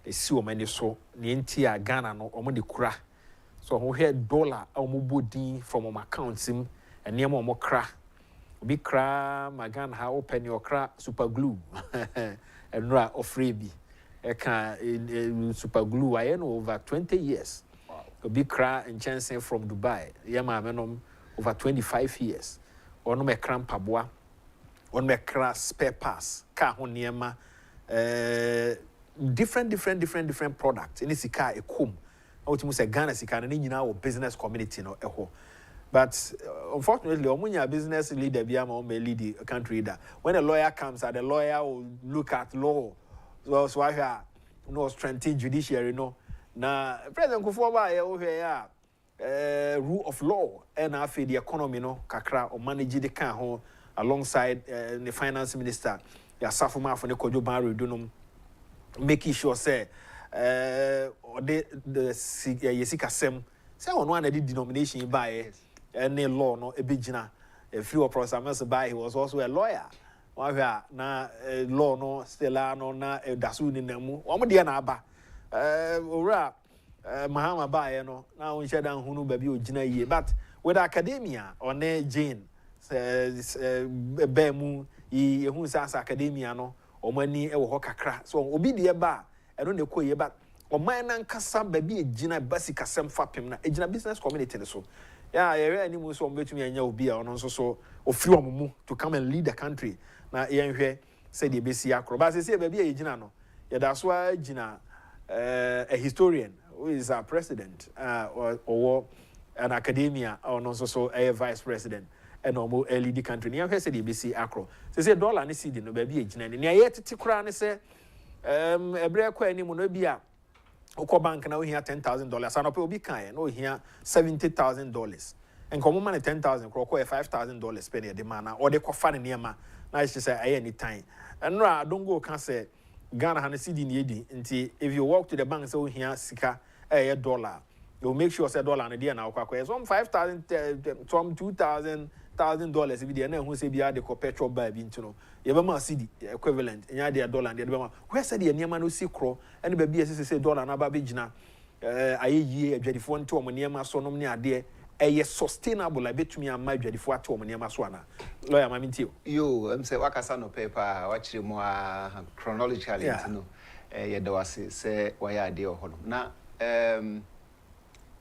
esi o mani so ne nti a Ghana no omo de kura so ho hwe dollar a omo bodin from my accounts him ene am omo kra obi kra Ghana ha open your kra super glue enra ofre bi e kan super glue I know over 20 years. Wow. Obi kra in from Dubai yema menom over 25 years ono me kra mpaboa ono me kra spare parts car ho niema different products. Any sika a kum. I would say Ghana sika and in our business community no eho. But unfortunately, omunya business leader be am lead the country that when a lawyer comes, the lawyer will look at law. So I hear no strengthen judiciary no. Na President Kufuor over here rule of law and after the economy no kakra or manage the can ho alongside the finance minister. Ya safuma for the Kojo Barry do making sure say or the yesika sem say on one of the denomination by any law no a bigina a few process by he was also a lawyer na law no stella no na dasu ni namu omo de na aba ora mahama ba no na on sheda hunu ba bi ogina yie but with academia on Jane be mu yi ehun sa academia no omani e wo ho kakra so obi de ba eno ne koye ba oman na nkasa ba bi ejina basic asem fapem na ejina business community ne so ya ye ani mu so betumi anya obi a ono so ofiri omumu to come and lead the country na yenhwe say the besi akro ba say ba bi ejina no ye da so ejina a historian who is our president or an academia or no so a vice president and normal lead the country near say the bc acro say dollar ni cedi no ba bi ejina ni ye tete kura ni say ebre kwa ani mu no bia ukọ bank na ohia $10,000 anope obi kan no ohia $70,000 enko mo man $10,000 kro ko $5,000 spend e de man na or de kofa ne niema na I say aye anytime enra don't go can say Ghana han cedi ni edi nti if you walk to the bank say ohia sika dollar you make sure say dollar na dey na akwa some $5,000 some $2,000 bi dey na hu say bia de ko petrol bar bi ntino ye be ma cedi equivalent nya dey dollar and dey be ma where say dey niema no si kro ene ba bia say dollar na ba be gina ayeyie adwadifo nto omo niema so nom ne ade eye sustainable like betumi ama adwadifo ato omo niema so ana lawyer ma mintio yo say wakasa no paper wachire mo chronologically ntino ye da wase say waya ade o hono na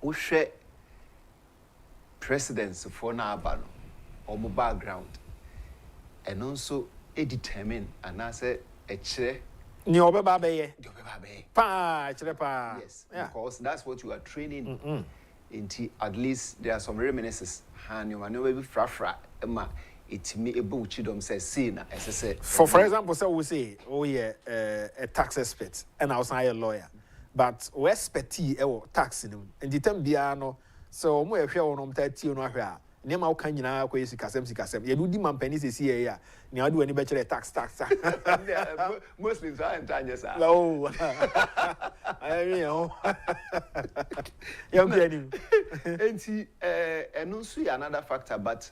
uhwe presidents for na aba no omo background and also determine and I say a chere ni obeba be ye pa chere pa yes because that's what you are training into at least there are some reminiscences han you man we be frafra ma itimi ebo chidom say see na say for example say we say oh yeah a tax expert and I was a lawyer but we expertise e tax ni and the time bia no so mo ye hwe wo no mta tie no ahwe a nema wo kan nyina akwa sikasem ye do di mampani sesi ye ya ne adu ani be kire tax Muslims are enjoying sir no I mean oh you get him enti eno so another factor but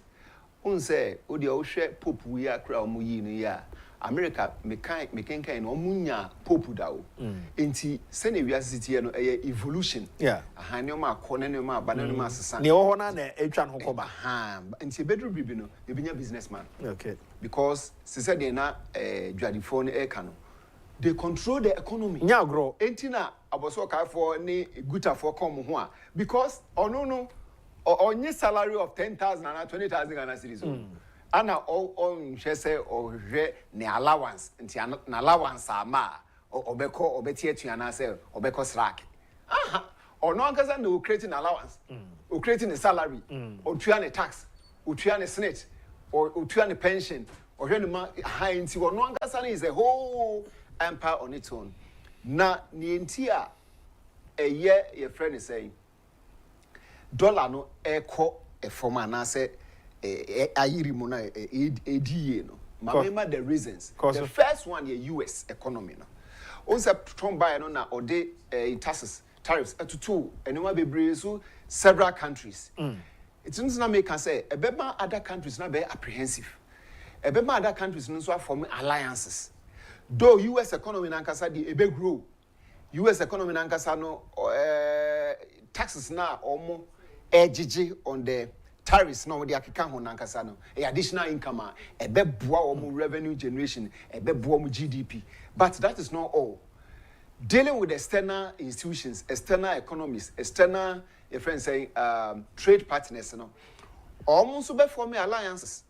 un say o de o hwe pope wi akra o mu yi no ya America mekan no omunya pope da o enti se na wi asiti no evolution yeah aha ne ma akọ ne ma ba ne ma asesa ne wo ho na etwa no koba ha enti bedru bibi no e binya businessman okay because se said na dwadifo no e ka no they control the economy nya agro enti na aboso kaifo ni gutafo come ho a because ono no onye salary of 10,000 and 20,000 Ghana cedis ana on hwese o hwe ne allowance nti na allowance ama obeko obetie tuana say obeko slack aha ono ankaza na o creating allowance o creating a salary o tuane tax o tuane senate o tuane pension o hwe ne ma high nti ono ankaza is a whole empire on its own na ni nti a eye your friend is saying dollar no eko e forma na say ayiri mo na edie no mama the reasons the first one the US economy no on say Trump buy no na ode taxes tariffs atutu enema bebre so several countries it seems na make say ebema other countries na be apprehensive ebema other countries no so form alliances though US economy nankasa di ebe grow US economy nankasa no taxes na omo ejiji on the tariffs no de akeka ho nankasa no additional income ebe boa omo revenue generation ebe boa omo GDP. But that is not all. Dealing with external institutions, external economies, external friends say trade partners no almost be forming alliances,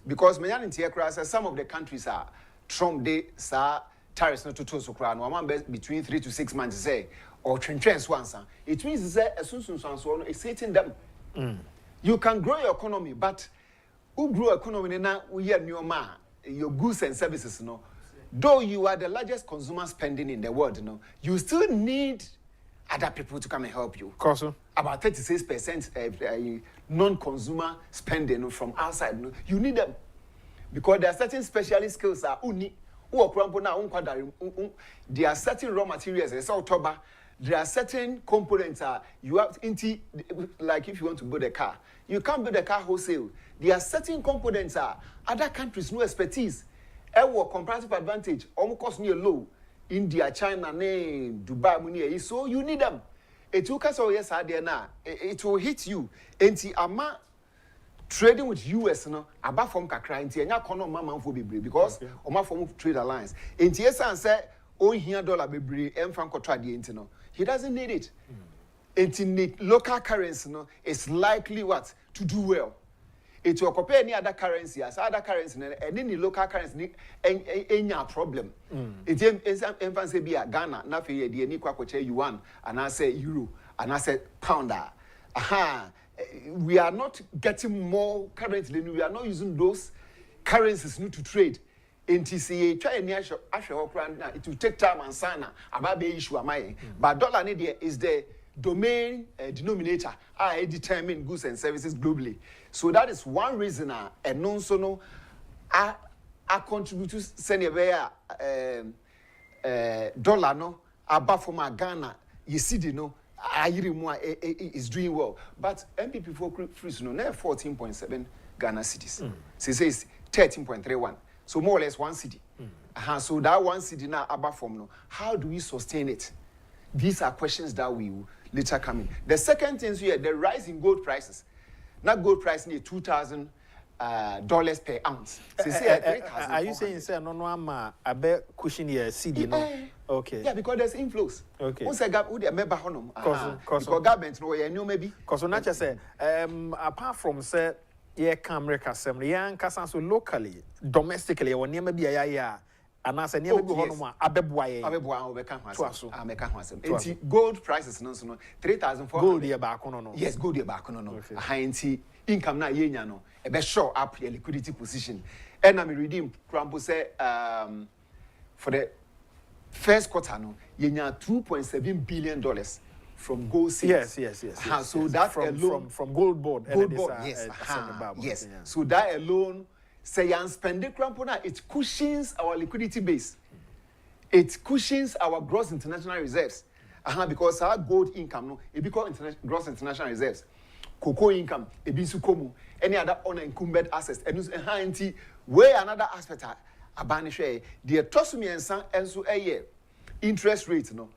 because some of the countries are Trump they sa tariffs not to so crown one between 3 to 6 months say or trends once. It means that as soon as it's hitting them. You can grow your economy, but who grow economy now we hear your goods and services no. Though you are the largest consumer spending in the world, you still need other people to come and help you. About 36% non-consumer spending from outside. You need them. Because there are certain specialist skills that there are certain raw materials, there are certain components you have like if you want to build a car. You can't build a car wholesale. There are certain components other countries no expertise. Comparative advantage, almost cost near low. India, China, Dubai, so you need them. It will cast yes, it will hit you. Ama trading with US, about from Kakra, and kono mama for because oma form trade alliance. Yes, and say, here dollar be and franco trade he doesn't need it. Need local currency, it's likely what to do well. It will compare any other currency as other currency and any local currency any problem. It's say be a Ghana, na fe the any kwakoche yuan and I say euro and I say pounder. We are not getting more currency. We are not using those currencies to trade. NTCA try any it will take time and sign about the issue am I. But dollar is the domain denominator I determine goods and services globally. So that is one reason and non so no I contribute to send dollar no above from Ghana you see the no is doing well. But MPP for free no 14.7 Ghana cities. So it says 13.31. So more or less one city. So that one city now above from no. How do we sustain it? These are questions that we will later come in. The second thing is here, the rise in gold prices. Now gold price near $2,000 per ounce. Are you saying say no I bet cushion here CD no? Okay. Yeah, because there's inflows. Okay. Once I got who they member honum. Because government no you know maybe. Because not just say apart from say yeah America assembly yeah so locally domestically or near maybe and as a near maybe honum gold prices no 3,400. Gold here back no. Yes, gold here back no. High income na yenya no e be show up your liquidity position. And I'm reading Crampo say for the first quarter no yenya $2.7 billion from gold sales. Yes. So that from gold board. Yes. Yes. Yeah. So that alone say and spend the Crampo na it cushions our liquidity base. It cushions our gross international reserves. Because our gold income no it become gross international reserves. Cocoa income, ebisukomu, any other unencumbered assets, and where another aspect are banished. The tosumi and so a year interest rate no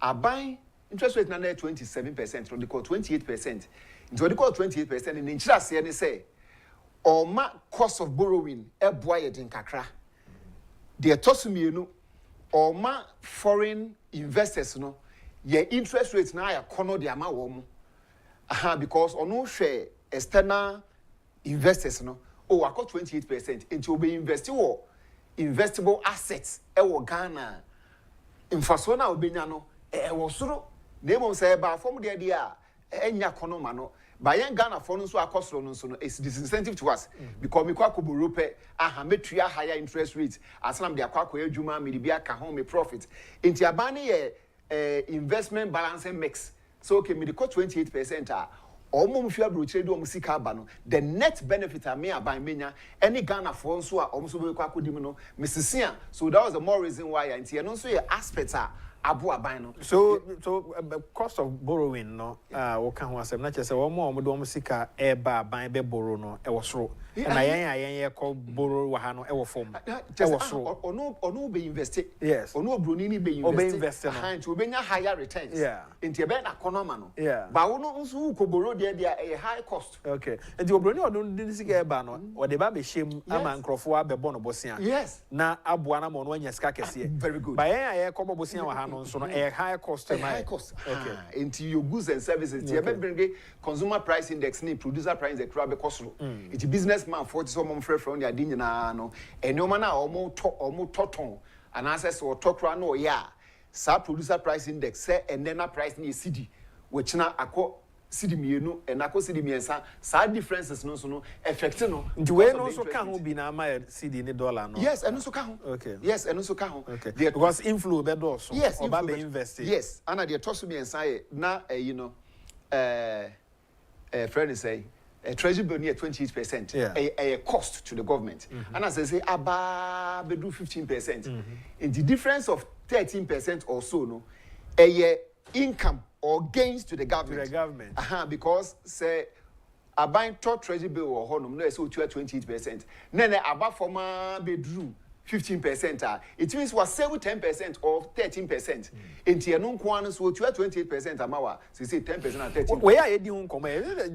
are buying interest rate now 27%, or they call 28%. Into they call 28%, and interest they say, or ma cost of borrowing a boy in kakra. The tosumi no or ma foreign investors no, your interest rates now are corner the amount. Because on no share external investors no I got 28% into be investable assets Ghana infasona obenya no soro name say ba from the idea enya konoma no ba yen Ghana for no so akosoro no so no is disincentive to us because me kwa koburope metua higher interest rates asanam de akwa adwuma me bia ka home profit into abane ye investment balancing mix. So okay, me the 28% the net benefit I may buy menya any Ghana for so almost so that was the more reason why and also your aspects are abu abino. So cost of borrowing no what can was not just one more musika eba buy be borrow no e was and I borrow wahano ewo form. Ono be invested. Yes. Ono bruni be invested. Behind to benya higher returns. Yeah. Into be na konoma no. Yeah. But ono nso ko borrow there a high cost. Okay. And the obroni odun din sika eba no, o de ba be shem ama nkrofo abebo no bosia. Yes. Na aboa na mo no anya sika kese. Very good. But I kobo bosia wahano nso no a high cost. A high cost. Okay. Into your goods and services. You be bring consumer price index ni producer price index kra be cost. It's businessman 40 so mom frɛ on your din na no. Enoma na omo toton and access or tokra no ya. Sa producer price index say and then price ni CD which na akọ CD mienu and akọ CD miensa sa differences no so no effect no. Nti we no so ka ho bi na ma CD ni dollar no. Yes, and so ka ho. Okay. Yes, and so ka ho. Okay. Because inflow be do so. Yes, oba be invest. Yes, and the toss miensa na you know friend say a treasury bill near 28%, a cost to the government. And as I say, about do 15%. In the difference of 13% or so, no, a income or gains to the government. To the government. Because say a buying top treasury bill or honum, no, so 28%. Then about for my bedroom. 15%. It means was 10% or 13%. In Tianun Kwan, so 28% amawa. So say 10% and 13%. Where are you doing?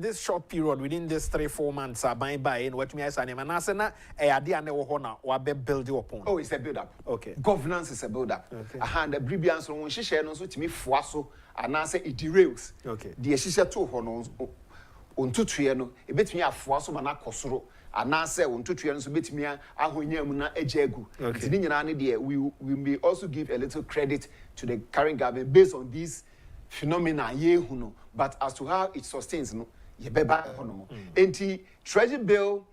This short period within this 3-4 months are buying in what me as an emanasena a idea never honor or be build upon. Oh, it's a build up. Okay. Governance is a build up. Okay. The Bribians on she share no so to me fuaso and answer it derails. Okay. The Shisha 2 honors on 2 triano, a bit me a fuaso manacosro. And now say on 2 triano so bit me a hoyamuna ejegu. Okay. We may also give a little credit to the current government based on these phenomena but as to how it sustains no ye beba hono. Enti treasury bill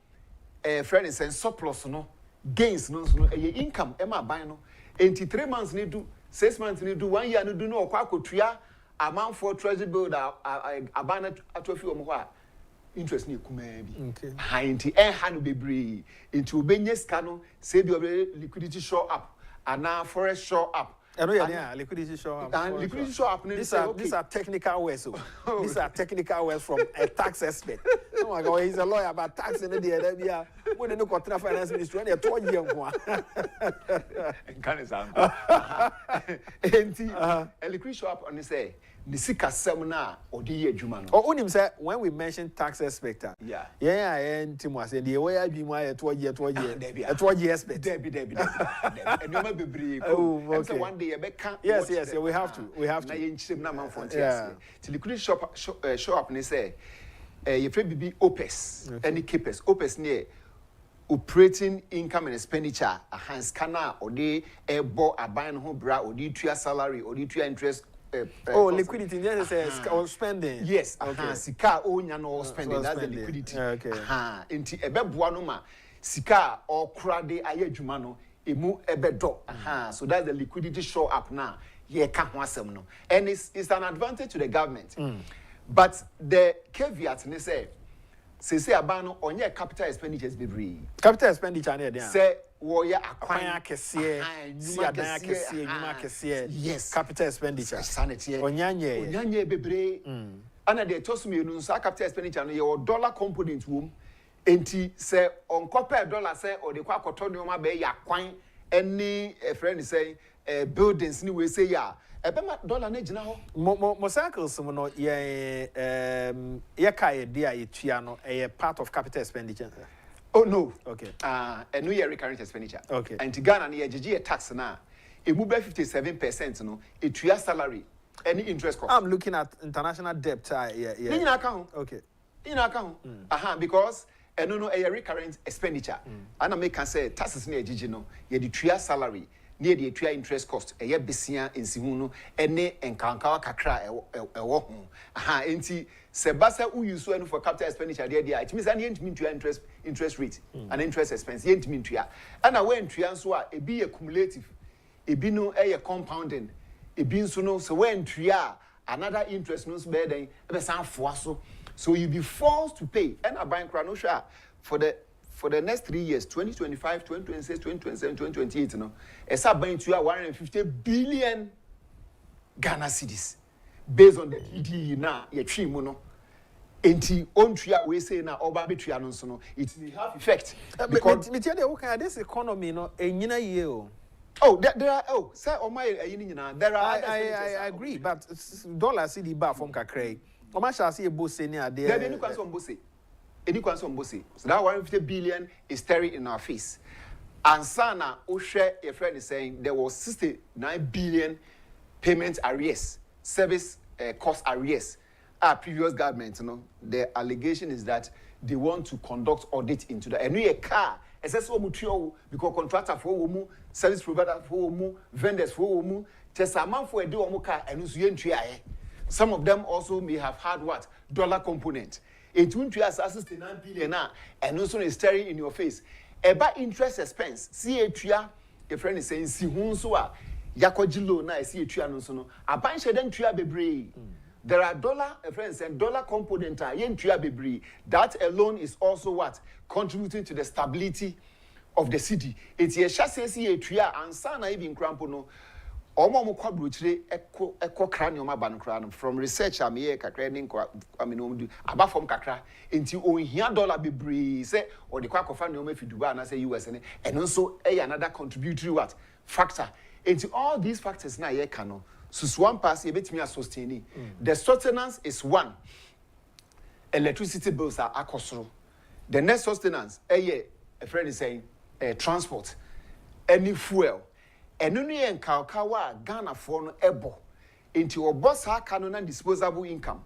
friend is surplus no gains no income e ma ban no. Enti 3 months need do 6 months need do 1 year need do no kwa kotua amount for treasury bill that abana atofi omo ho interest ni kuma bi. Okay. Hainti no bebre into obenye scan say the liquidity show up and now forest show up. Liquidity show up. And liquidity show up. These are technical words. These are technical words from a tax expert. Oh my God, he's a lawyer about tax in the area. When the Qatar Finance Ministry, and 12 years a liquidity show up and they say, the sika semina or the year Juman. Oh, unim say when we mention tax expert, and Tim was saying the way I be my 12 year expert. And you might be brave. Oh, okay. One day yes, we have to. Yeah. Till liquidity show up and they say, you probably be OPES, any keepers. OPES near operating income and expenditure, a hand scanner or the airbo, a buying home bra, or the 2 year salary, or the 2 year interest. Liquidity, yes, or spending. Yes, sika onya no spending. That's the liquidity. Okay. Inti ebebuanoma sika or krade ayedwuma no emu ebedo. So that's the liquidity show up now. Ye ka ho asem no. And it's an advantage to the government. But the caveat ne say abano onye capital expenditures be free. Capital expenditure na there. Say wo ya akwan akese, si adan akese, nyuma akese. Yes. Capital expenditure. Sanity. Onyanye bebre. Ana de tosumienu nsa capital expenditure no your dollar component wom. Enti say on copper dollar say or the kwa koto no ma be ya kwan any friend say buildings ni we say ya ebema dollar na gina ho mo cycles mo no ye kai dia etua no part of capital expenditure. Oh no. Okay. A new year recurrent expenditure. Okay. And Ghana na ye tax na e mu be 57% no etua salary any interest cost. I'm looking at international debt. In account. Okay. In account. Because no a recurrent expenditure. And I make can say taxes na ejiji no ye the tua salary near the tua interest cost a ye besia ensihu no ene enkankawa kakra ewo ho. Enti sebasa u use one for capital expenditure there it means an interest rate and interest expense yent mean tua. And when tua so a be accumulative e bi no e compounding e bi nso no so when tua another interest no so be den e be san foa so you be forced to pay and a bank no sure for the next 3 years 2025 2026 2027 2028 no esa bank tua 150 billion Ghana cedis based on the DD na ye twi mu no enti ontria we say na oba betria no so no it may have effect because me tell you okay this economy no enyina ye o. Oh, there are say there are I agree but dollar see the bar from kakrai Oma shall see a boss any idea. There any kwan some bossy. So that 150 billion is staring in our face. And sana share a friend is saying there was 69 billion payment arrears, service cost arrears. Our previous government, the allegation is that they want to conduct audit into that. And we a car, SS because contractor for mu, service provider for mu, vendors for mu, just a month for a do car and some of them also may have had what? Dollar component. It won't be 69 billion and also is staring in your face. About interest expense, see a tria, a friend is saying, see Hunsua, Yakojilo, na see a tria no sono. A bunch of them tria bebre. There are dollar, a friend saying dollar component, yen tria bebre. That alone is also what? Contributing to the stability of the city. It's a chassis, see a tria, and sana even crampono. Omo kwabruchire eko cranium aban cranium from research am here kakra ni kwa amino do aba from kakra enti ohia dollar bebre say o de kwa kofa ne o mafi Dubai na say US ne eno so another contributory what factor enti all these factors na ye ka no susuan pass e betimi sustain the sustenance is one electricity bills are akosoro the next sustenance a friend is saying transport any fuel enu ne enkawkawa Ghana for no ebo into obo sa aka no na disposable income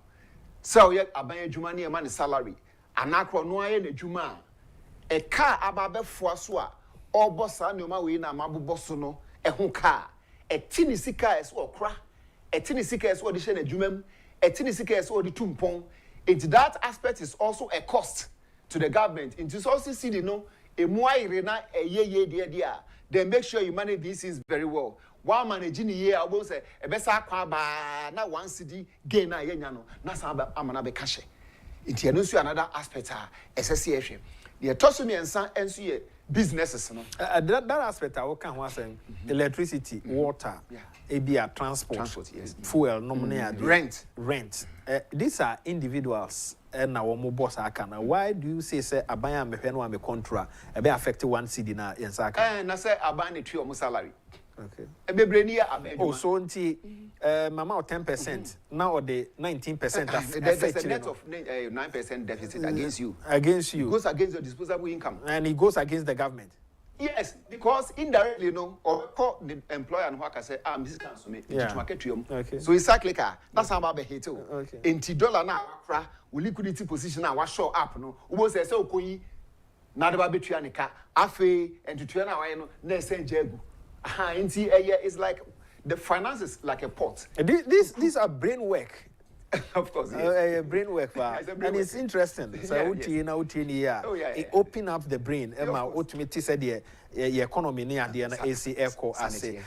so ye aban adwuma ne ma ne salary anakro no aye na adwuma e car ababefo so a obo sa ne ma we na mabobọ so no ho car e tini sika eso okra e tini sika eso de hye na adwuma e tini sika eso de tumpon it that aspect is also a cost to the government into so see no emu ayire na eyeye de then make sure you manage these things very well. While managing the year, I will say, a best aqua na one city gain na yenyano, na saba amanabe cache. It another aspect, association. The autonomy and son NCA businesses. That aspect, I can was electricity, water, ABR, transport, yes. Fuel, nominee, rent. These are individuals. And now more boss akana. Why do you say abaya me contra be affect one city na yensaka? And I say abaya tree or salary. Okay. Oh, so nti mama 10% now the 19% there's a net of 9% deficit against you. Against you. It goes against your disposable income. And it goes against the government. Yes, because indirectly, or call the employer and worker say, Mrs. Councilman, okay. So it's exactly that's how about hate. Okay. In $1 now, we liquidity position now, what show up, no, who says, so koi, not about Betrianica, Afe, and to Triana, no, send Jagu. It's like the finances like a pot. These are brain work. Of course, yes. Brain work, and it's interesting. So, it open up the brain. Ultimately, said the economy near the AC echo. I say,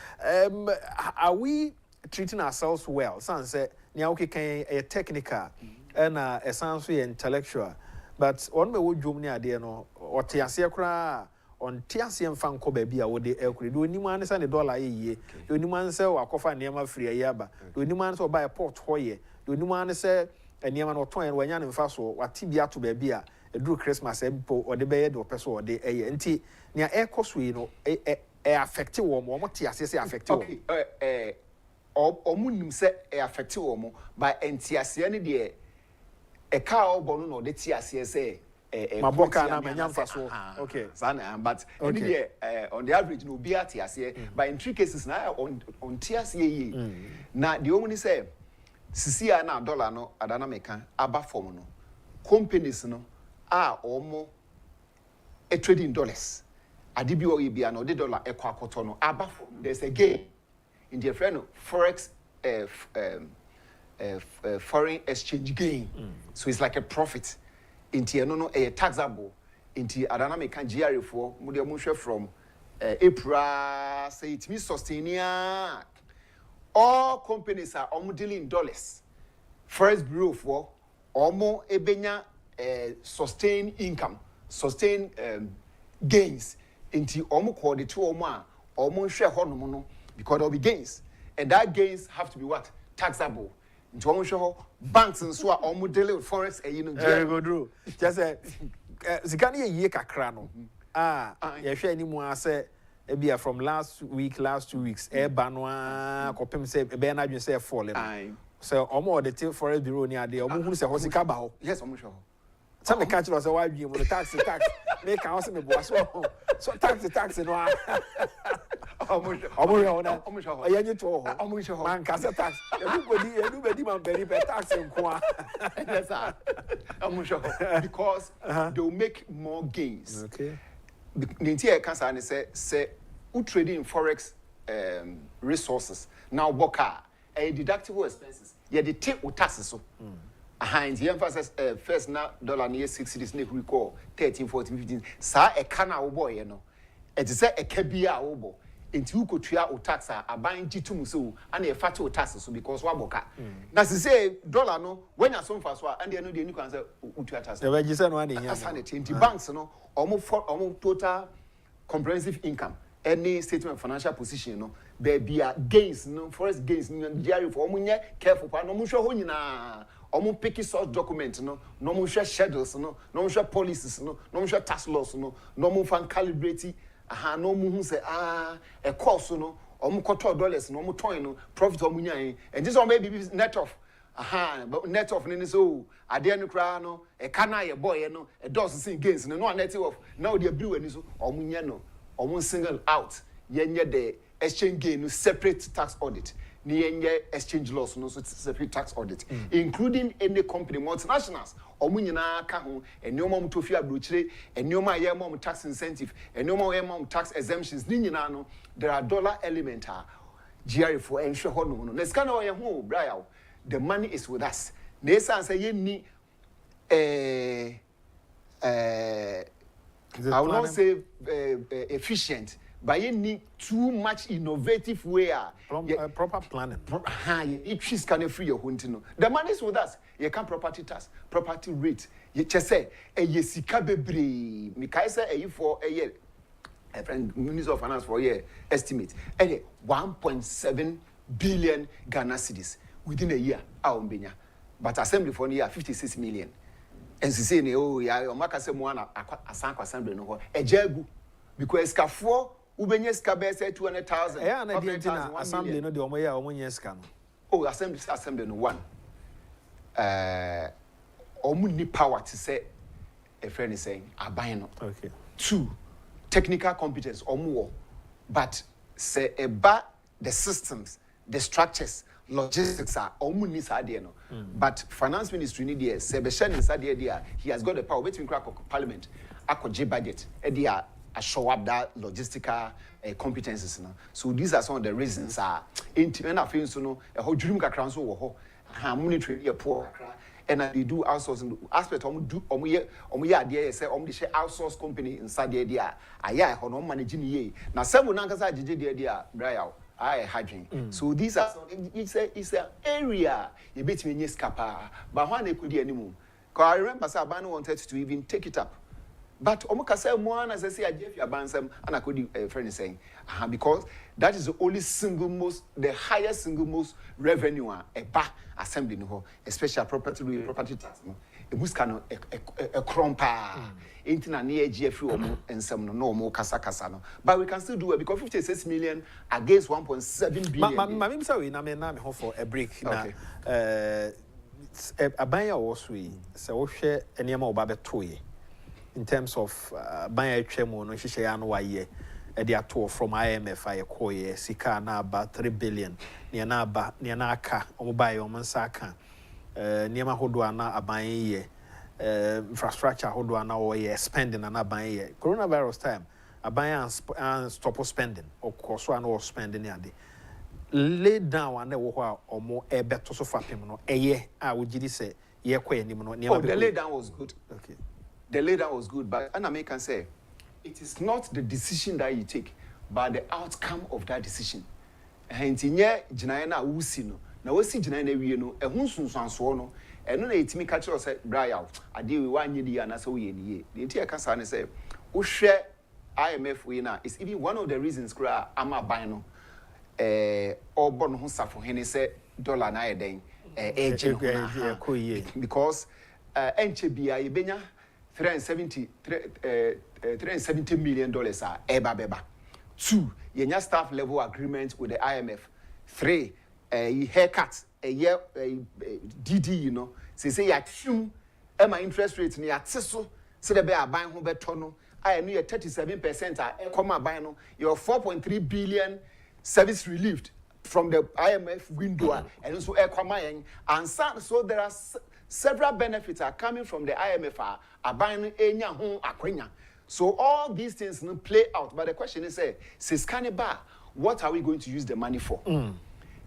are we treating ourselves well? Some say, okay, a technical and a sounds intellectual, but on the wood jump near the no or Tiasia on Tiasian Fanco baby, I would the elk. Do anyone send $1 a year? Do anyone sell a coffee near free a yaba? Do anyone so buy a port hoye? Do you want to say a near or twine when you're in Faso, what Tibia to baby, a drew Christmas or the bed or person or the A&T near air cost we know a affective or what TSS affective. Okay, or moon say a affective or by NTSN dear a car bonum or the TSSA. My boca and I'm Faso. Okay, but on the average, no be at TSA, but in 3 cases now on TSA. Now, the only say. Sisia na dollar no adana meka aba form no companies no omo trading dollars adibi o bia no de dollar ekwa akoto no aba form there's a gain in the friend forex foreign exchange gain so it's like a profit into no taxable into adana meka GRA for mo de mo hwe from April say it means sustainia. All companies are dealing in dollars. First bureau for almost ebenya sustained income, sustained gains into almost quality to almost share honomono because there will be gains, and that gains have to be what taxable. nti omo hwe banks nso a omo deal with forex very good rule just say zika na ye kakra no ye hwe ani mu ase ebia from last 2 weeks ba no kopem say be na adwen say fall no so omo the forex bureau ni ade omo hunu say ho sika ba ho yes omo hwe some me catch us why adwen mo tax make house me bo so tax no omo na ayenye to ho man kasa tax everybody man very tax nko yes sir because they will make more gains okay the entire cancer and say who trading in forex resources now boka a deductible expenses yeah they take taxes so and the emphasis first na dollar near 6 cities ne recall 13 14 15 sa e kana wo boy no e te say e ka bia wo bo enti wo kotua o tax a ban titum so and e fat o tax so because wa boka na say dollar no when you some fast and they no dey ni kan say utua tax e be gise no ane nya enti banks no omo total comprehensive income any statement of financial position no there be gains no forex gains no diary for omo nye careful pa no mo hwe ho nyina omo picky source document no mo hwe schedules no mo hwe policies no mo hwe tax laws no mo fan calibrate no mo hu say e course no omo koto dollars no mo ton no profit omo nyan and this one may be net of but net of ni so ade no kra no e kana ye boy no e does sin gains no net of now the blue ani so omo nya no omo single out yenye the exchange gain no separate tax audit ni yenye exchange loss no so separate tax audit including any company multinationals omo nyina ka ho enioma mo tofi abrochire enioma ye mom tax incentive enioma ye mom tax exemptions ni nyina no there are dollar element GRA for ensure ho no na sika na ye ho bra the money is with us na esa say ye ni I will not say efficient, but you need too much innovative way. Proper planning. It is kind of free your hunting. The money is with us. You can property tax, property rate. You just say a yesika bebre. Mikaisa a for a year. A friend Minister of Finance for a year estimate. 1.7 billion Ghana cedis within a year. But assembly for a year 56 million. And she say yeah o maka se mo na asan assembly no ho ejagu because skafo ubenye ska be say 200,000 eh na dey na assembly no dey omoya omonye ska no oh assembly no one omu ni power to say a friend is saying aban no okay 2 technical competence omu but say eba the systems the structures logistics are omuni sadie no but finance ministry need there sebeshan sadie there he has got the power between crack parliament akoje budget e there show up that logistical competences no so these are some of the reasons are in na feel so no e ho dwurum kakra so wo ho ha monetary e poor and they do outsourcing aspect omo ye ade say omo de share outsource company inside there aya ho no manage ni ye na seven nankasa agege there bra I hygiene. So these are it's a area you bet me skapa. But when they could anymore. Because I remember Sabano wanted to even take it up. But Omoka say one as I say I gave you a bansam and I could friend saying because that is the only the highest single most revenue a back assembly no especially property tax no. A buskano a crompa intina near GFU and some no more kasa no. But we can still do it because 56 million against 1.7 billion. Mamim say we na me for a break na abanya also say wo hwe enema oba betoye in terms of banya twemo no hyehyɛ ya no waye e dey ato from IMF aye koye sika na about 3 billion na aka omo baye omo nsa aka niema hodo ana aban ye infrastructure hodo ana o ye spending ana aban ye coronavirus time aban stop spending of course one or spending ade lay down and wo ho a omo ebeto so fapem no eye a wo gidi se ye kwaye nim no niema the lay down was good. Okay, the lay down was good, but I can say it is not the decision that you take but the outcome of that decision. Hentinye jinaye na wusi no na wasi jinaye na wie no ehun sunsanso no eno na etimi ka kire say bra ade we wanye di ana so ye ni ye de ntia ka sa ne say wo hwe IMF we na is even one of the reasons kra ama ban no obo no ho safo hene say dollar na yeden because enchebia ibenya $370 million eba. 2, yenya staff level agreement with the IMF. 3, haircut a year DD, you know. Say ya chum my interest rate ni atiso say the be aban ho betono. I knew 37% come aban no. Your 4.3 billion service relieved from the IMF window and also and so there are several benefits are coming from the IMF aban enya ho akwenya. So all these things no play out, but the question is Siskaniba, what are we going to use the money for?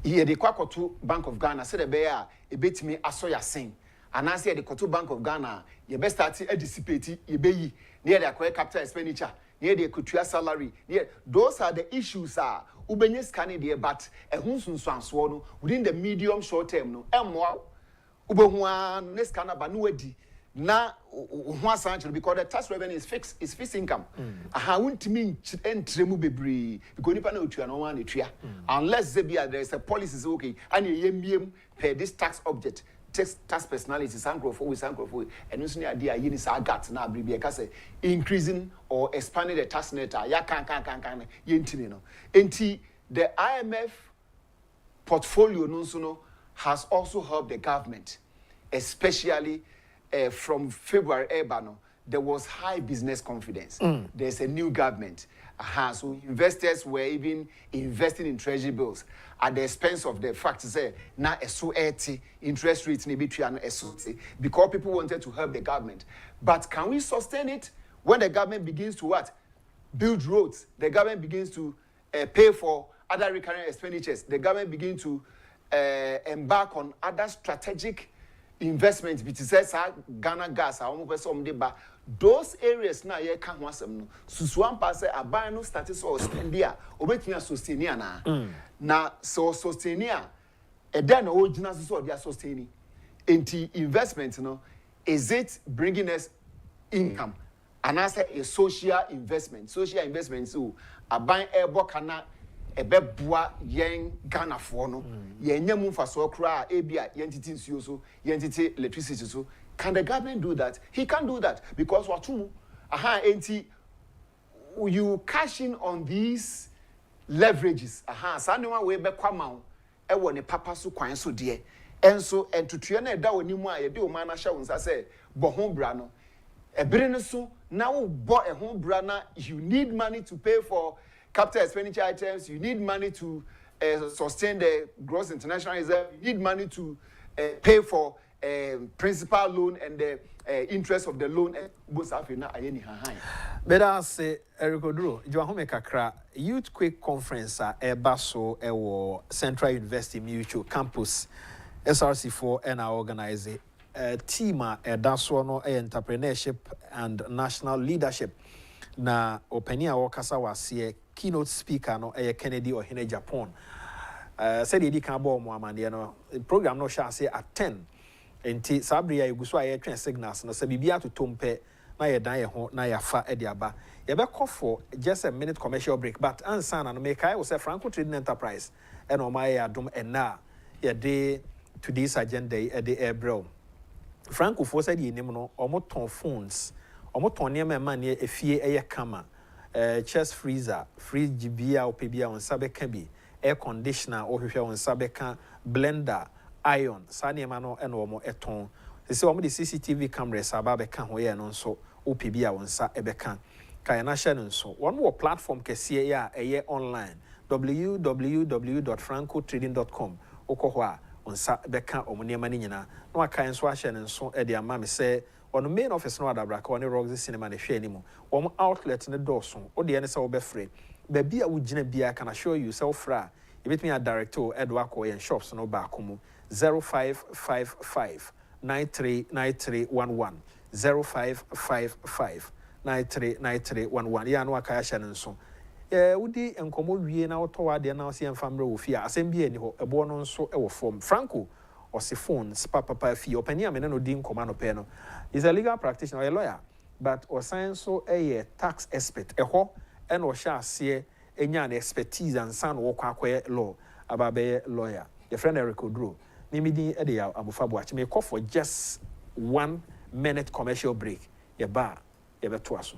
Here the Kwakotu Bank of Ghana said the bear a bit me asoya sing. And I said the Kotu Bank of Ghana, you best start to dissipate ye near the acquire capital expenditure, near the kutua salary. Near those are the issues Ubenyes Canada, but a hunsun swanswono within the medium short term no more Ubehuan Neskana Banuedi. Na because the tax revenue is fixed, is fixed income. I won't mean entremu bebree because nipa na otua no wan etua unless there is a policy is okay and you pay this tax object tax personality sankrofo and so near dia yini sa gat na abribi e ka say increasing or expanding the tax net ya kan yentini no enti the IMF portfolio no has also helped the government, especially from February, there was high business confidence. There's a new government. So investors were even investing in treasury bills at the expense of the fact say now a so 80 interest rates because people wanted to help the government. But can we sustain it when the government begins to what? Build roads. The government begins to pay for other recurring expenditures. The government begins to embark on other strategic investments, which says Ghana gas, those areas now ye can't want some. Susuan pass a buy no status or spendia, obetia sustainia na so sustainia, a then original so they are sustaining. Into investment, is it bringing us income? And I say a social investment. Social investment, so a buy a bokana. Ebeboa yen Ghana for no yenyam fa so kra ebia yentiti nsuo so yentiti electricity so. Can the government do that? He can't do that because watu enti you cash in on these leverages sanwa we be kwama e wo ne papa so kwan so de enso entutua na eda onimu a ye de o man na hye wonsa say bo ho bra no ebere ne so na wo bo e ho bra na you need money to pay for capital expenditure items, you need money to sustain the gross international reserve, you need money to pay for principal loan and the interest of the loan. But I say, Eric Odro, Joahome Kakra, Youth Quick Conference at Basso, Central University Mutual Campus, SRC4, and I organize a team at Dasono Entrepreneurship and National Leadership. Na openia wakasa wasiye keynote speaker no Kennedy or Agyapong. Said he can bo mo amande no program no sha say at 10 enti sabria eguso aye twen signals no say bibia to tompe na ye dan ye ho na ya fa e dia ba ye be call for just a minute commercial break but answer na no make I will say Franco Trading Enterprise and o my adom na ye dey today's agenda e dey April Franco for said ye nim no omoton phones omoton niam man ne efie eye kama chest freezer fridge bia opebia on sabeka bi air conditioner ohwehwe on sabeka blender iron saniema no eno omo eton se omo the CCTV cameras ababeka ho ye no nso opebia on sa ebeka kai na hye no nso one more platform kese ya eye online www.francotrading.com okoho a on sa beka omo niema ni nyina no akan nso ahye no nso e de ama me se on the main office no adabraka on Roxy Cinema ne hwe animu wo outlet ne doso o de ne se wo be free ba bia wo gina bia can assure you self fra you bet me a director Edward Koyen shops no ba komu 0555 939311 0555 939311 ya no aka hye nso wodi enkomo wie na woto wa de na se emfamre wo fia asem bia ni ho ebo no nso e wo form Franco or si phones papa fee openia me no din koma no pe no is a legal practitioner or a lawyer but or science so a tax expert ho and or sha se enya na expertise and san wo kwa law ababe lawyer your friend Eric Odro Mimidi Edia Abufa Boachi may call for just 1 minute commercial break. Yeba Tuasu.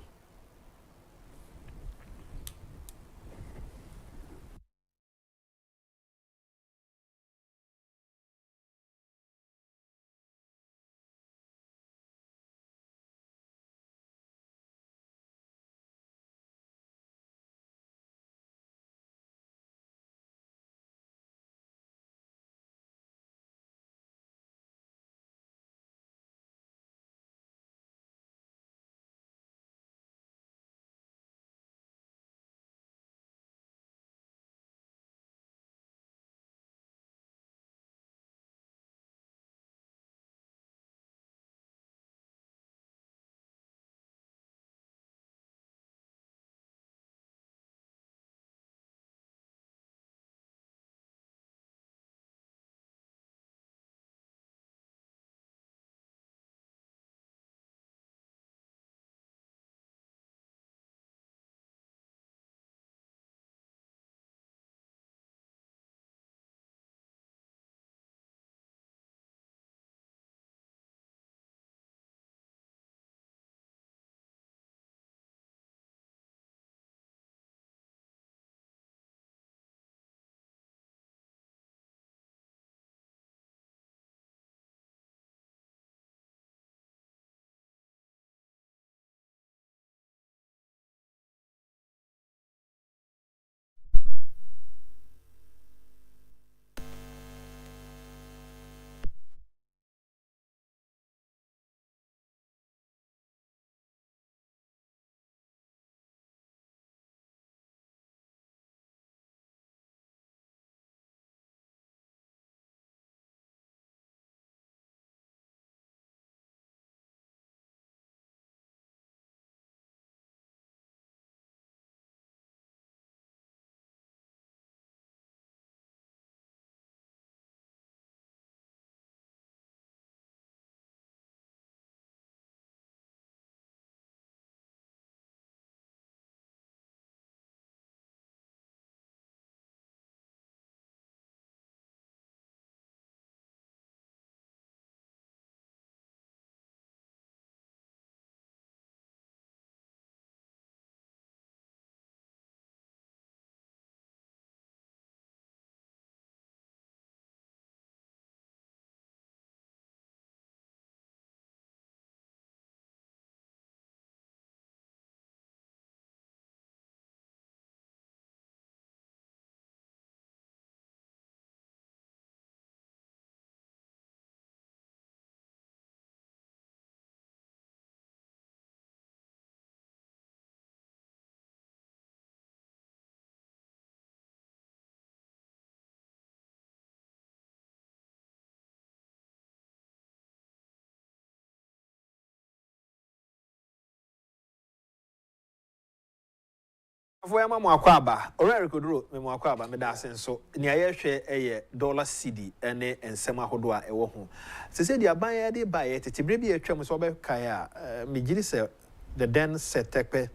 Voyama Mwakwaba, Ora Kodro, Mwakwaba, Medasen, so near share a dollar CD and Sema Hodua Ewohu. Say the Abaya de buy it, Tibribi a Chamusobe Kaya, Mijisi, the then set tepe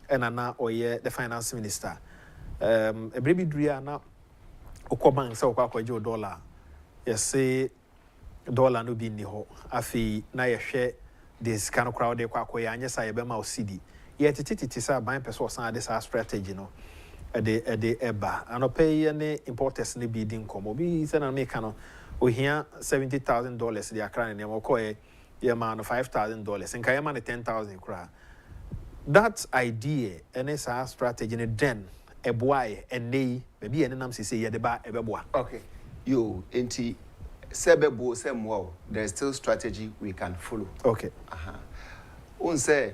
and Anna or the finance minister. A baby Driana Okoban so Kwajo dollar. Yes, say dollar no be niho. Afi na share this kind of crowd de Kwakoya, and yes, I bema CD. Yet it is a buying person on this strategy, no. A day eba. And no pay any importance ni bidding come. Obi is an American. We hear $70,000. They are crying. They are a man of $5,000. And Kayaman $10,000 cry. That idea and it's a strategy in a den a boy and they maybe any name say yeah the bar a boy. Okay. You enti sebebo semwo. There is still strategy we can follow. Okay. Say.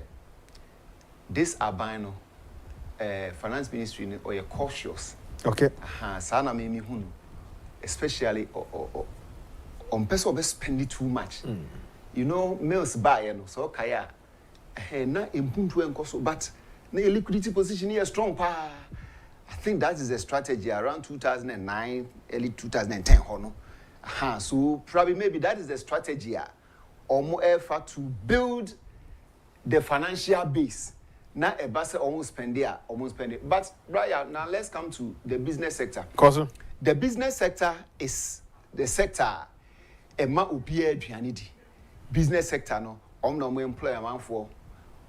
This abino finance ministry or you're cautious. Okay. Sana me hunu. Especially on person be spending too much. You know, mills buy no so kaya. Na impuntu enkoso but na liquidity position here strong pa. I think that is a strategy around 2009, early 2010 hono. So probably maybe that is the strategy or more effort to build the financial base. Now a bus almost spend it. But Brian, now let's come to the business sector. Cousin. The business sector is the sector Emma Upia Pianity. Business sector no, no employer man for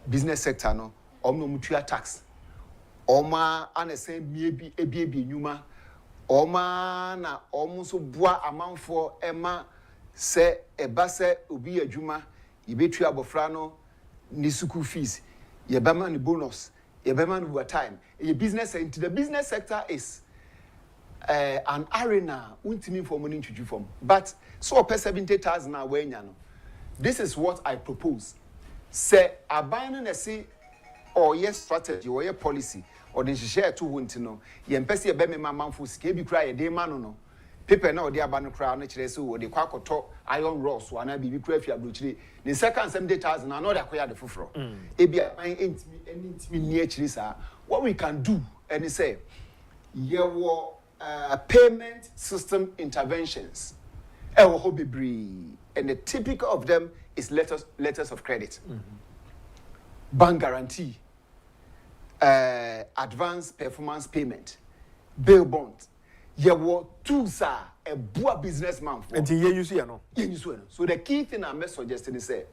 business sector no, no mutual tax. Oma ana say maybe a baby numa. Oma na almost boa amount for Emma say a basse ubi a juma, Ybetua Bofrano, Nisuku fees, Yabaman bonus, Yabaman over time. A business into the business sector is an arena ultimate for money to do from. But so per 70,000 now when you know. This is what I propose. Say a binding a say or yes strategy or your policy or the share to want know. Yempesi a beme man for scaby cry a day man no. People now they are banner crown naturally so or the quack or top iron ross one I be crafty abruchly. The second 70,000 are not acquired the fufro. Ebia my intimate near Chilisa. What we can do and say, yeah, payment system interventions. And the typical of them is letters of credit, bank guarantee, advance performance payment, bail bond. You were tools are a poor businessman for. And you see, no. So the key thing I'm suggesting is say,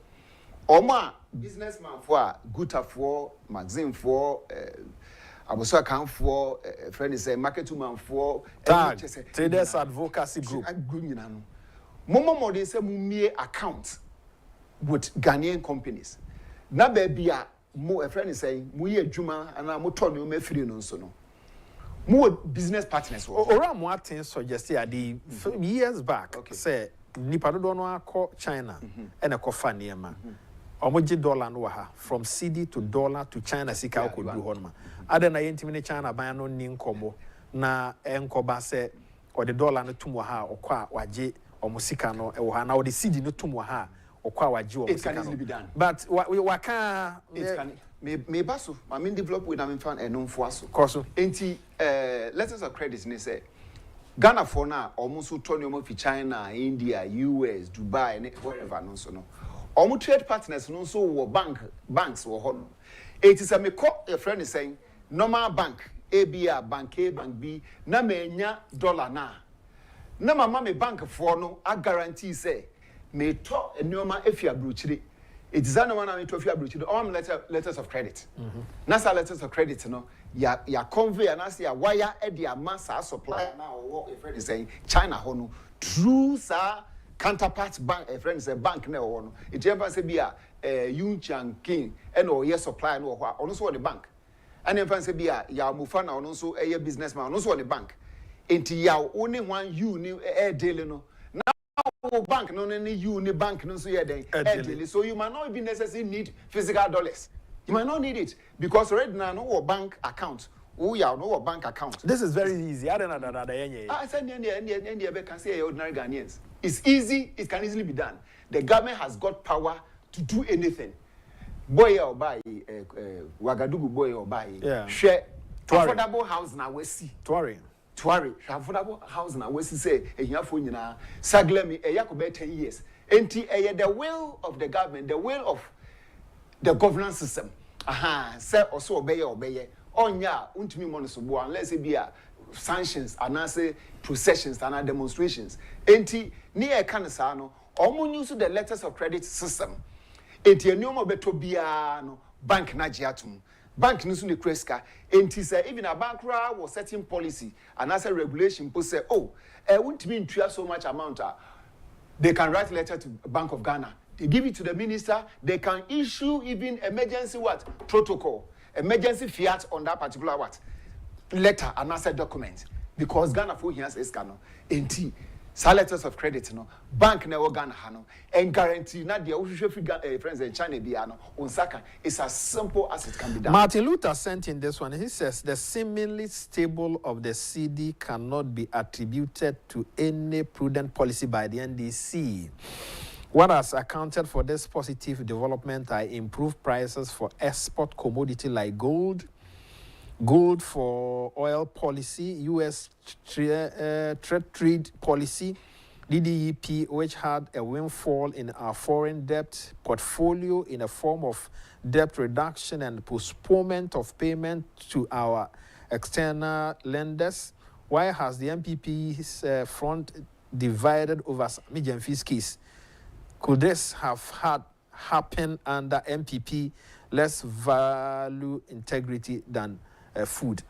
Oma businessman for good for magazine for. I was account for friend is a market man for traders advocacy group. Momo modern say mumie account with Ghanaian companies. Na baby a mo a friend is saying muye adwuma and mo turn you me free no so no. Mo business partners. Ora mo atin suggest the years back say nipa do no akọ China and akọ niema. Omoji dollar no ha from CD to dollar to China sika ko du honma. Ada na yentimi China ban no ni nkomo na enkoba se o de dollar no tum ha okọ a waje omosika no e wo ha na o de CD no tum ha okọ a waje omosika no. But we can me baso I mean develop with am fan enum fo aso. Koso. Enti letters of credit ni say Ghana for now almost to no fi China, India, US, Dubai, whatever no so no. Omo trade partners no so wo banks wo ho no. It is a me call a friend is saying normal bank ABA bank A bank B na menya dollar na mama me bank for no I guarantee say me to enoma efia bruchiri. It is no one na me to efia bruchiri all letters of credit. Na sa letters of credit no ya convey and as ya wire e dia massa supply na wo a friend is saying China ho no true sir counterpart bank a friend say bank na wo no it ever say bia Yun Chang King and or yes supply no ho ono so the bank and em fan say bia ya mufa na ono so a businessman ono so the bank enti ya only one you ni daily no now bank no ni you ni bank no so ye den daily so you might not even necessarily need physical dollars. You might not need it because already now no bank account. Oh yeah, no bank account. This is very easy. I said the can say ordinary Ghanaians. It's easy. It can easily be done. The government has got power to do anything. Boy or buy Wagadugu boy or buy share affordable house now we see. Tuari affordable house now we see say na saglemi yakobe 10 years. Enti the will of the government, the will of the governance system. Say also obey. Onya untimi monosobo unless it be sanctions and say processions and demonstrations. Enti ni e kan sa no omo use the letters of credit system. Enti eniomo beto bia no bank na giatum. Bank no so ne kreska. Enti say even a bank was setting policy and as a regulation po say untimi ntua so much amount they can write letter to Bank of Ghana. They give it to the minister. They can issue even emergency protocol, emergency fiat on that particular letter and asset document because Ghana for here says Ghana enti letters of credit no bank na Ghana no and guarantee na dia friends in China be no on saka it's as simple as it can be done. Martin Luther sent in this one. He says the seemingly stable of the CD cannot be attributed to any prudent policy by the NDC. What has accounted for this positive development are improved prices for export commodity like gold for oil policy, U.S. trade policy, DDEP, which had a windfall in our foreign debt portfolio in a form of debt reduction and postponement of payment to our external lenders. Why has the MPP's front divided over median fees case. Could this have happened under MPP? Less value integrity than food.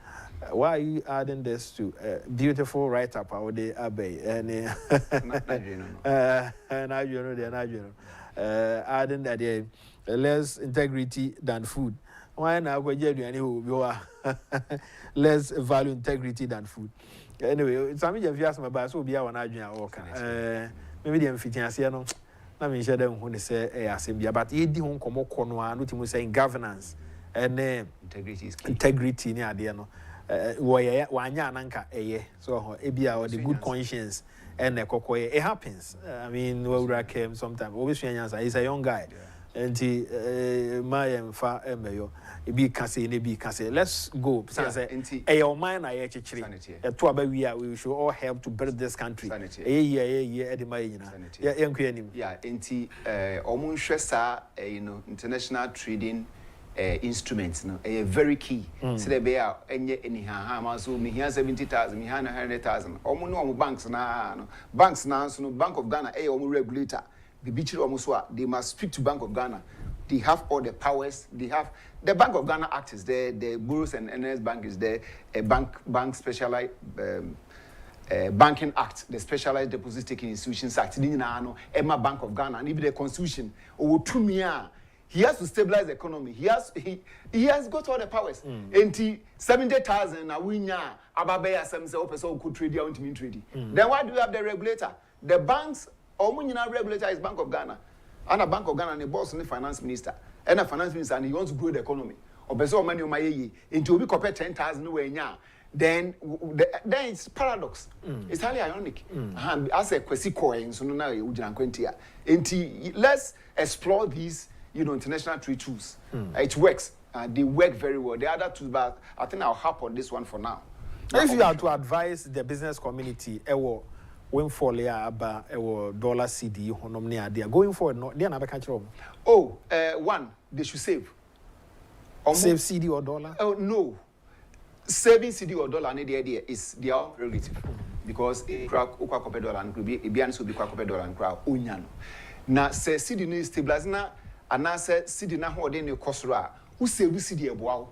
Why are you adding this to beautiful write-up? How they obey and adding that less integrity than food. Why now go less value integrity than food? Anyway, it's a medium fiasco, but so be our Nigerian worker. Maybe the amphitheater. I mean, share them when they say assembly, but he did home come up no saying governance and integrity near the no. Wanya nanka so ebia the good conscience and it happens. I mean, we came sometimes. Obviously, he's a young guy, and he my fa emeyo. Let's go. We should all help to build this country. International trading instruments very key. So they be anyhow. So me here 70,000, me here 100,000. Banks now, so no Bank of Ghana regulator. The beach they must speak to Bank of Ghana. They have all the powers. They have the Bank of Ghana Act is there. The Bureaus and NS Bank is there. A bank specialized banking act, the specialized deposit taking institutions act. Emma Bank of Ghana and even the constitution. He has to stabilize the economy. He has got all the powers. 70,000 na winya ababeya some say person could trade there until trade. Then why do you have the regulator? The banks regulator is Bank of Ghana. And a Bank of Ghana and the boss and the finance minister. And a finance minister and he wants to grow the economy. Or beso money my into we compare 10,000 then it's paradox. It's highly ironic. As a quasi coin, so now you let's explore these international trade tools. It works. They work very well. The other tools, but I think I'll hop on this one for now. If you are to advise the business community, when for dollar CD, going forward, no, they are not catch up. One, they should save. Save CD or dollar? Oh no, saving CD or dollar. The idea is they are relative because dollar and could be dollar and crowd. Now, say CD needs stabilize now, and now say CD now holding your cost ra. Who save CD a wow?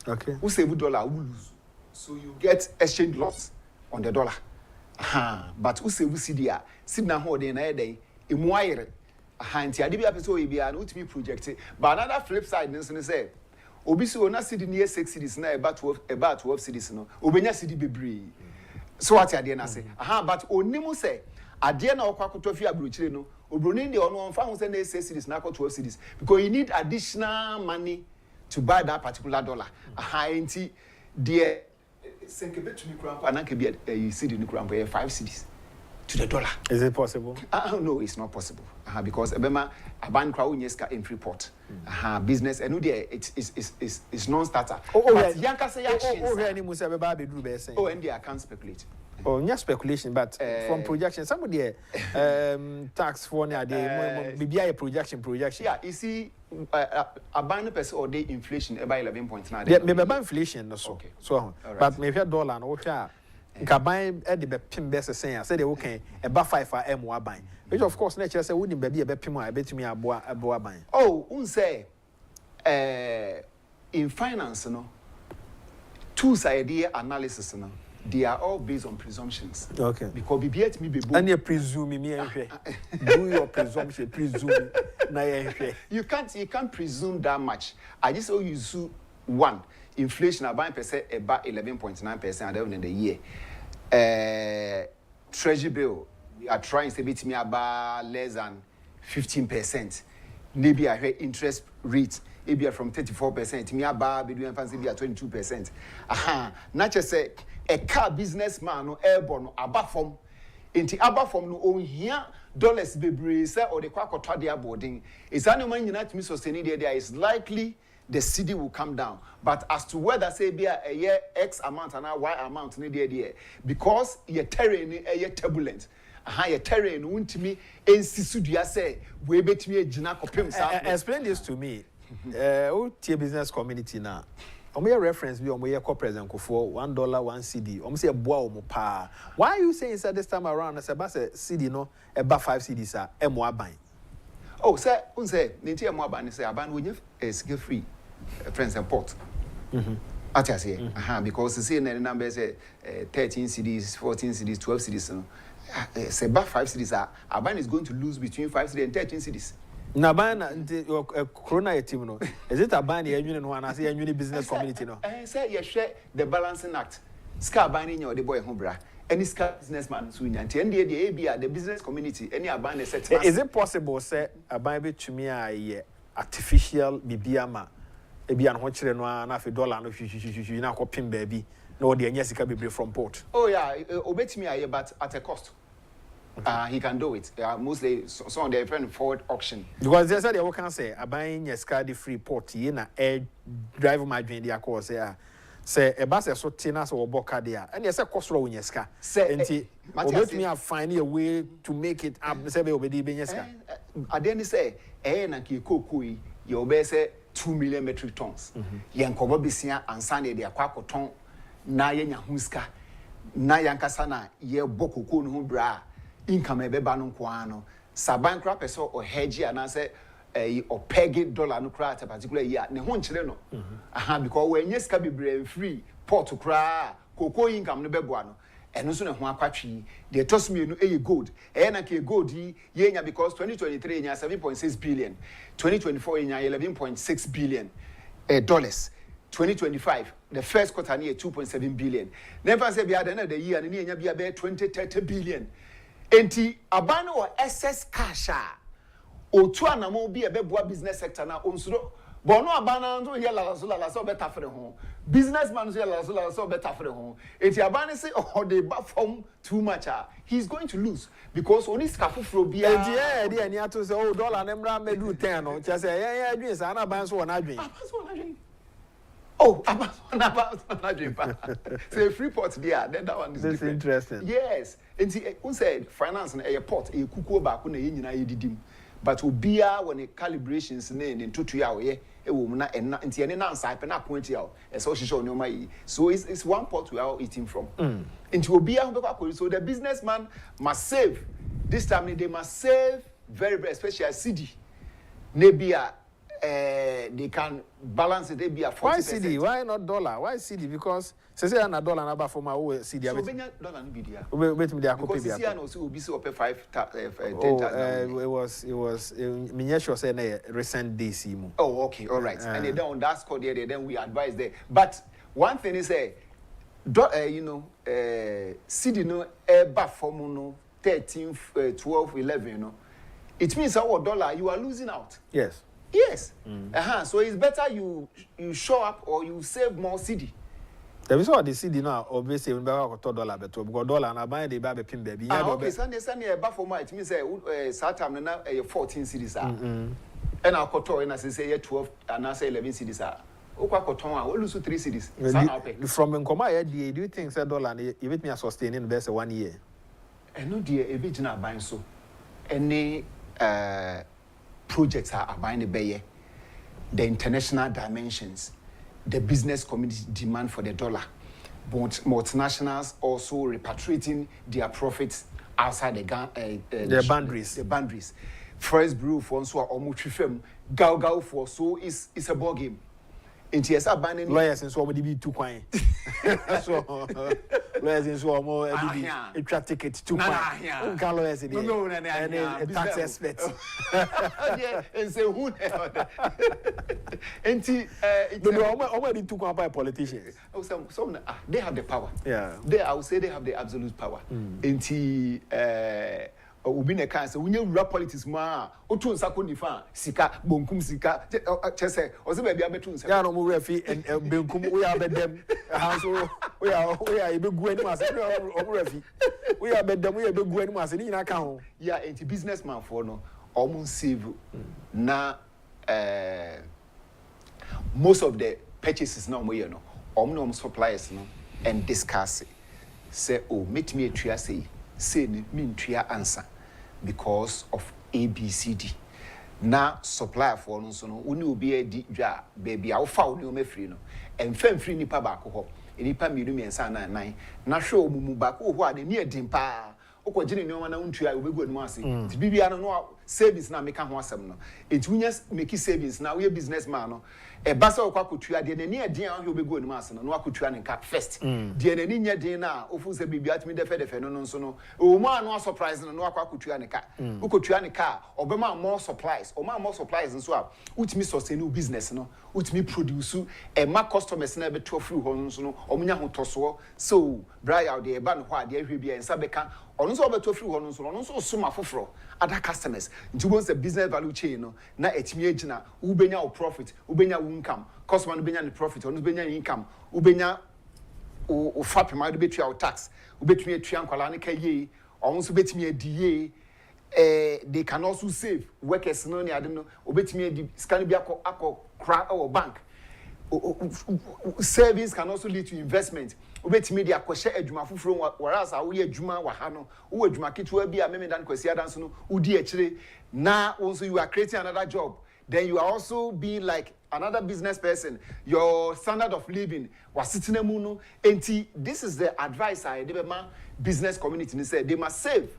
Okay. Who save dollar will lose. So you get exchange loss on the dollar. But who say we see there? Sit now holding a day. In wire. Hanti, I did be episode be an ultimate project. But another flip side, Nelson say, Obiso na city near 6 cities now about 12 cities. No, Obenya city be so what I didn't say. But Onimu say, I dare not quack to fear bruchino. No, Obronin the on found 6 cities now 12 cities because you need additional money to buy that particular dollar. Hanti, dear. And I can be a city in the 5 cities to the dollar. Is it possible? No, it's not possible. Because a ban crowd in Freeport. Business and it's non-starter. And they can't speculate. Oh, not speculation, but from projection. Somebody tax for maybe a projection. Yeah, you see, a ban per or day inflation about 11.9. Yeah, maybe inflation also. Okay. So, but maybe $1 and what Kabine at the pin best saying, I said, okay, about 5 for M buying. Which of course, nature said, wouldn't be a bepimo, I bet me a boa buying. Oh, say, in finance, tools idea analysis, they are all based on presumptions. Okay. Because be at me be and you presume me do your presumption, presume. You can't presume that much. I just owe you one. Inflation about 11.9% at the end of the year. Treasury bill, we are trying to beat me about less than 15%. Maybe I heard interest rate, maybe from 34%. Me about between 22%. Not just say a car businessman no airborne above from. Inti above from no own here dollars be or the quack or tradia boarding. It's animal unit me sustaining there is likely the CD will come down. But as to whether say be a year X amount and a Y amount in the idea, because your terrain a year turbulent. Your terrain won't me insisudia say we bet me a jina copim. Explain this to me. What business community now? omo reference bi omo call president Kufo $1 1 CD omo say boa omo pa. Why are you saying say this time around as about CD no eba 5 CDs a emo aban? Oh, sir, unse nti emo aban say aban we give free friends and port. At I say because you see the number say 13 CDs, 14 CDs, 12 CDs no. Say about 5 CDs aban is going to lose between 5 CDs and 13 CDs. Na ban corona team no. Is it a ban you no and I say you business community no? Say you share the balancing act. Ska ban in your the boy home bra. Any ska businessman so nya nti ende the ABA the business community any aban set. Is it possible say aban be tumi a artificial bibiama e bia no kire no na afi dollar no hwihwihwihwi na akopim baabi na o de anya sika bebre from port? Oh yeah, obetumi aye but at a cost. He can do it. Mostly some of the different forward auction. Because they said they can say buying your SCAD free port ye na air drive my drain dia call say a bus so tina so boka dia and yes cost ro your ska say enti obet me find a way to make it up say be obedi be ska adeni say na ki kokoi ye obe say 2 million metric tons ye nkobo bisia ansa na dia kwakoton na ye nya huska na yankasa na ye bokoko no ho bra income ebeba no kwa no saban kra peso o hedge ana say or peg dollar no cry at a particular year ne ho nkyere no because when yes ka be free port cry cocoa income no beboa no eno so ne ho akwatwe de toss me no gold na ke gold yi nya because 2023 nya 7.6 billion 2024 nya 11.6 billion dollars 2025 the first quarter near 2.7 billion never say be at the end of the year ne nya bia be 20-30 billion enti abano or excess cash otu anamo bi ebeboa business sector na onsuro bono abana nzo ye la so beta fere ho businessman so ye la so beta fere ho enti abana say oh dey ba form too much he's going to lose because only skafufro bia enti dey ani ato say oh dollar na mra medu 10 no che say ye adwen sa na ban so na adwen oh about say Freeport there then that one is this interesting yes enti unsaid finance na airport e kukuo ba ko na ye nyina ye didim but obia when the calibrations na ntutu ya we ewo mu na enna nti ene na ansai pe na point ya e so shisho ni o mai so it's one pot we are eating from nti obia ho be kwa so the businessman must save this time they must save very especially CD nebia they can balance it be a 40%. Why CD? Why not dollar? Why CD? Because say na dollar na ba for my CD. So benya dollar no be dia. Wait me dey akopia. Because CD no so obi so pay 10,000. It was me sure say na recent days mu. Oh okay, all right. And then on that score there then we advise there. But one thing is CD no ba form no 13 12 11 you know. It means our dollar you are losing out. Yes. Yes. So it's better you show up or you save more CD. There is all the CD now obviously we $1 better because dollar na buy the baby pin baby. Okay, Sunday about for my it means Saturday na 14 CDs and our koto na say 12 and I say 11 CDs are. Okwa koton a we lose 3 CDs. From Nkoma here do you think say dollar e bit me sustaining the best 1 year? No dear e bit na buy so. Any projects are buying the bay, the international dimensions, the business community demand for the dollar, but multinationals also repatriating their profits outside the boundaries. The boundaries. First brew for so omutrifem, gao for so is a ball game. Into yes, abandoning lawyers and so would be too quiet. So lawyers and so more a trap ticket too quiet. Lawyers in a tax expert. Yeah, and say who already too quiet by politicians. Oh, some they have the power. Yeah. I would say they have the absolute power. Into obi ne kan se wunye wura politics ma otu nsako nifa sika bonkum sika chese o se ba bia betu nsako ya no mo refi benkum we are bedem ha so we are ebegu ani ase o mo refi we are bedem we ebegu ani ase ni nyina ka ho ya enti businessman for no omo save na most of the purchases na omo ye no omo suppliers no and discuss say oh meet me atria say ni me ntria answer because of ABCD. na supplier for no so no uni obi edi dwa baby a wo fa wo ne o mefiri no emfa mfiri nipa ba ko ho nipa mienu miensa na nan na hwe omumu ba ko ho a ne ni edin pa okogine ne oma na untua obegu anu ase ti bibia no savings na meka ho asem no enti unya make savings na we businessman no e ba se okwa kotua de ne ni edin a obegu anu ase no akotua ne nka first de ne ni nya din na ofu se bibia atimi defe no nso no o mu anu surprise no akwa kotua ne ka ukotua ne ka obema more supplies o ma more supplies nso a utimi sustain business no utimi produce e ma customers na be to free ho nso no omunya ho toso so bra de e ba no ho ade ahwe bia ensa beka ono so obeto free ho nso ono so suma foforo other customers nti won say business value chain no na etimi agina ubenya o profit ubenya wo income customer no benya ne profit ono benya income ubenya o fapima de betua o tax ubetumi atua nkwala ne ka ye ono so betumi adiye they can also save workers no ne ade no obetumi adi scan bi akọ cra or bank savings can also lead to investment obetimi di akọhye adwuma foforo whereas a wo ye adwuma wa ha no wo adwuma ketewa bi a meme dan kwasi adanso no udi akire na also you are creating another job then you are also being like another business person your standard of living was sitting mu no enti this is the advice I dey ma business community ni say they must save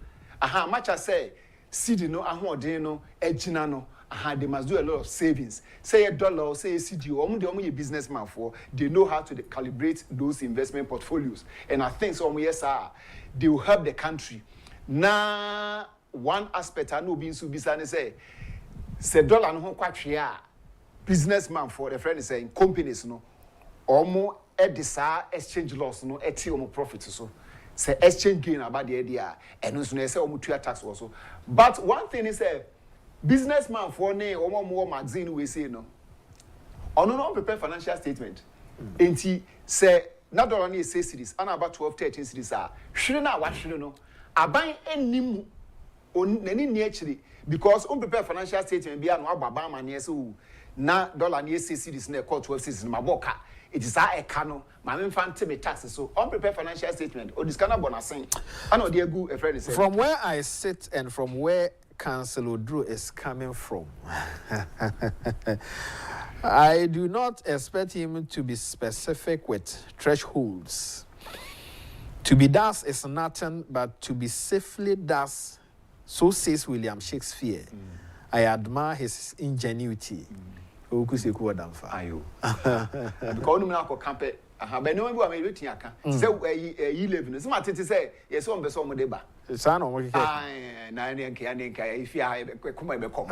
much as say CD no ahoden no agina no they must do a lot of savings. Say $1, say a CD, or businessman for they know how to calibrate those investment portfolios. And I think some yes they will help the country. Now one aspect I know being so busy say dollar no kwatria businessman for the friend is saying companies no omo edisa exchange loss no eti omo profit so. Say exchange gain about the idea and no say omo tua tax also. But one thing is businessman for ne omo more magazine we say no ono no prepare financial statement enti say na dollar na say series and about 12-13 series hwere na wa hwere no aban enim nani ni akiri because on prepare financial statement bia no agbaba ma ne say na dollar na say series na call 12 series na maboka it is a no ma me fante me taxes so on prepare financial statement o discana bonasen and o dey go a friend say from where I sit and from where Council Drew is coming from. I do not expect him to be specific with thresholds. To be thus is nothing but to be safely thus, so says William Shakespeare. I admire his ingenuity. Because but no one will be aka. So you live in smart to say, yes, one person with deba. Son of if you come,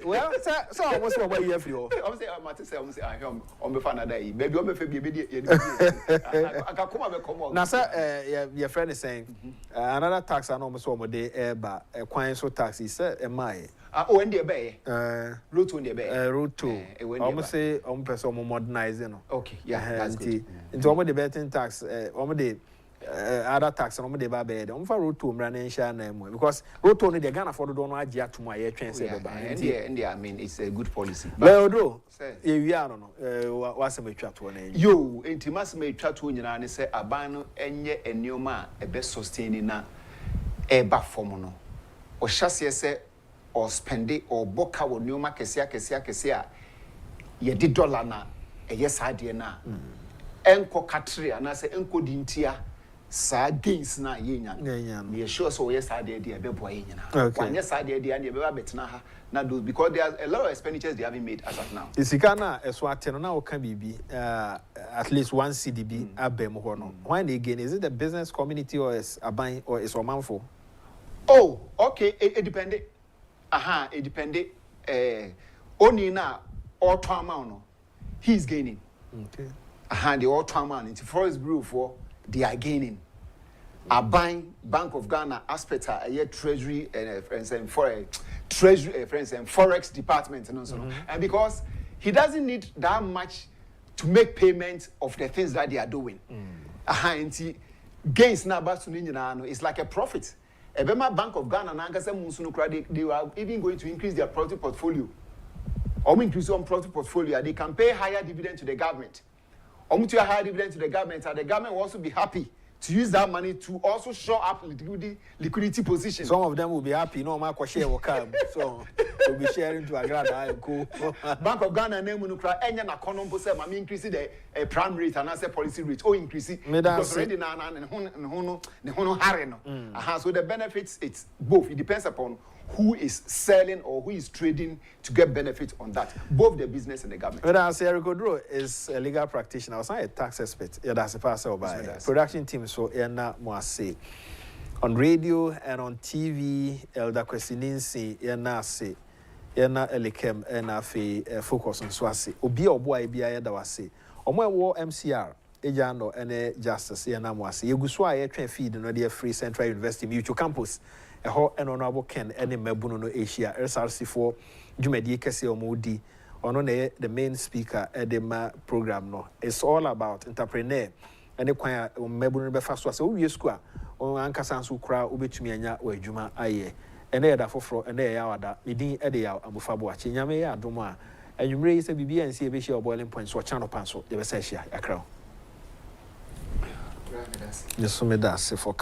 well, so I was over here for you. I was say, I am on the fan day. Maybe I'm a baby. I can come on. Now, sir, your friend is saying another tax I almost one day, but a coin so tax is my. Oh, in the bay. Route to the bay. Route to. Almost say on person modernizing. Okay, yeah, that's good. Into almost the betting tax, almost the other tax, almost the bad. For route to Mranen because route to the Ghana for the donor Agyapong my train. I mean, it's a good policy. Well, do you are no what's a chat one? You, intimacy may chat to you and say, Abano, enye, and your man, a best sustaining na a bafomono. Or chassis say, or spend it or book our new kesia ye did dollar na a yes idea na enko katria and I say enko dintia sa gains na yenya ye sure so yes idea be boy yenya one yes idea and ye be betna ha na do because there are a lot of expenditures they haven't made as of now isikana eswate na o kan bibi at least one CDB abem ho no when again is it the business community or is aban or is omanfo oh okay it depended. It depended. Only now, all amount no, he's gaining. Okay. The all amount into forest brew for they are gaining. A buying Bank of Ghana aspect a year treasury and for treasury friends and forex department and so on. And because he doesn't need that much to make payment of the things that they are doing. Gains now back to it's like a profit. Ebema Bank of Ghana they are even going to increase their property portfolio. Increase on property portfolio, they can pay higher dividend to the government. To a higher dividend to the government, and the government will also be happy to use that money to also shore up liquidity position. Some of them will be happy. No, my share will come. So we'll be sharing to Agrada and go. Bank of Ghana name munukra enya na konompo say ma increase the prime rate and say policy rate or increase it because already na ne hono hare no. So the benefits it's both. It depends upon who is selling or who is trading to get benefit on that, both the business and the government. But as Eric Odro is a legal practitioner, I was not a tax expert. Yeah, that's a passer by production team. So yeah, na more say on radio and on TV. Elder Kwesininsi yeah na say yeah na elikem and afi focus on swasi. Obi oboa ibi ya da wase. Omo wo MCR. Ejano and justice yeah na more say. Yeguswa yeah train feed no the Free Central University Mutual Campus. And honorable Ken any mebuno no Asia SRC for Jumedi Kese Omudi on the main speaker at the program no. It's all about entrepreneur and the choir mebuno be fast was we square on Ankasansu kra ubetumi we juma aye and there da for and there ya wada medin e de ya amufabo achi nyame ya adoma anwumre se bibia nsi e be share boiling point so channel pan so ye be say share akra yes so me da se for